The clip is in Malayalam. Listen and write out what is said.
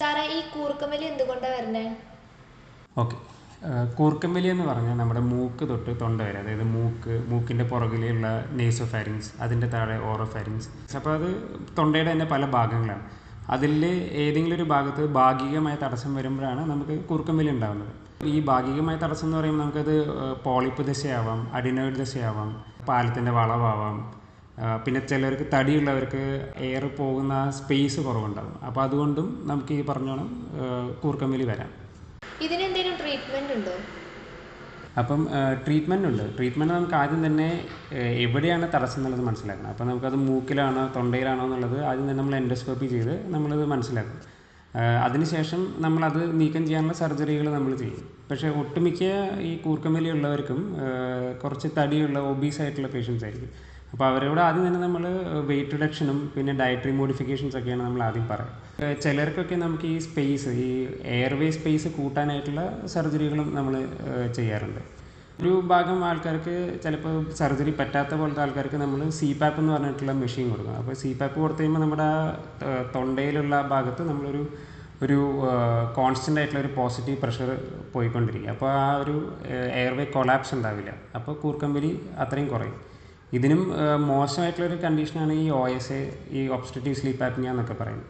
സാറേ ഈ കൂർക്കമ്പലി എന്തുകൊണ്ടാണ് വരണേ? ഓക്കെ. കൂർക്കമ്പലി എന്ന് പറഞ്ഞാൽ നമ്മുടെ മൂക്ക് തൊട്ട് തൊണ്ട വരെ, അതായത് മൂക്കിൻ്റെ പുറകിലുള്ള നേസോഫാരിങ്സ്, അതിൻ്റെ താഴെ ഓറോഫാരിങ്സ്. അപ്പോൾ അത് തൊണ്ടയുടെ തന്നെ പല ഭാഗങ്ങളാണ്. അതിൽ ഏതെങ്കിലും ഒരു ഭാഗത്ത് ഭാഗികമായ തടസ്സം വരുമ്പോഴാണ് നമുക്ക് കൂർക്കമ്പലി ഉണ്ടാകുന്നത്. ഈ ഭാഗികമായ തടസ്സം എന്ന് പറയുമ്പോൾ നമുക്കത് പോളിപ്പ് ദശയാവാം, അഡിനോയിഡ് ദശയാവാം, പാലത്തിൻ്റെ വളവാവാം. പിന്നെ ചിലർക്ക് തടിയുള്ളവർക്ക് എയർ പോകുന്ന സ്പേസ് കുറവുണ്ടാകും. അപ്പോൾ അതുകൊണ്ടും നമുക്ക് ഈ പറഞ്ഞോണം കൂർക്കമ്പലി വരാം. ഇതിനെന്തെങ്കിലും ട്രീറ്റ്മെന്റ് ഉണ്ടോ? അപ്പം ട്രീറ്റ്മെൻ്റ് ഉണ്ട്. ട്രീറ്റ്മെൻറ്റ് നമുക്ക് ആദ്യം തന്നെ എവിടെയാണ് തടസ്സം എന്നുള്ളത് മനസ്സിലാക്കണം. അപ്പോൾ നമുക്കത് മൂക്കിലാണോ തൊണ്ടയിലാണോ എന്നുള്ളത് ആദ്യം തന്നെ നമ്മൾ എൻഡോസ്കോപ്പി ചെയ്ത് നമ്മളത് മനസ്സിലാക്കും. അതിനുശേഷം നമ്മളത് നീക്കം ചെയ്യാനുള്ള സർജറികൾ നമ്മൾ ചെയ്യും. പക്ഷേ ഒട്ടുമിക്ക ഈ കൂർക്കമ്പലി ഉള്ളവർക്കും കുറച്ച് തടിയുള്ള ഒബീസായിട്ടുള്ള പേഷ്യൻസ് ആയിരിക്കും. അപ്പോൾ അവരോട് ആദ്യം തന്നെ നമ്മൾ വെയിറ്റ് റിഡക്ഷനും പിന്നെ ഡയറ്ററി മോഡിഫിക്കേഷൻസ് ഒക്കെയാണ് നമ്മൾ ആദ്യം പറയുക. ചിലർക്കൊക്കെ നമുക്ക് ഈ സ്പേസ്, ഈ എയർവേ സ്പേസ് കൂട്ടാനായിട്ടുള്ള സർജറികളും നമ്മൾ ചെയ്യാറുണ്ട്. ഒരു ഭാഗം ആൾക്കാർക്ക് ചിലപ്പോൾ സർജറി പറ്റാത്ത പോലത്തെ ആൾക്കാർക്ക് നമ്മൾ CPAP എന്ന് പറഞ്ഞിട്ടുള്ള മെഷീൻ കൊടുക്കും. അപ്പോൾ CPAP കൊടുത്തു കഴിയുമ്പോൾ നമ്മുടെ തൊണ്ടയിലുള്ള ഭാഗത്ത് ഒരു കോൺസ്റ്റൻ്റ് ആയിട്ടുള്ള ഒരു പോസിറ്റീവ് പ്രഷർ പോയിക്കൊണ്ടിരിക്കും. അപ്പോൾ ആ ഒരു എയർവേ കൊളാപ്സ് ഉണ്ടാവില്ല. അപ്പോൾ കൂർക്കമ്പലി അത്രയും കുറയും. ഇതിനും മോശമായിട്ടുള്ളൊരു കണ്ടീഷനാണ് ഈ OSA, ഈ ഒബ്സ്ട്രക്റ്റീവ് സ്ലീപ്പ് ആപ്നിയ എന്നൊക്കെ പറയുന്നത്.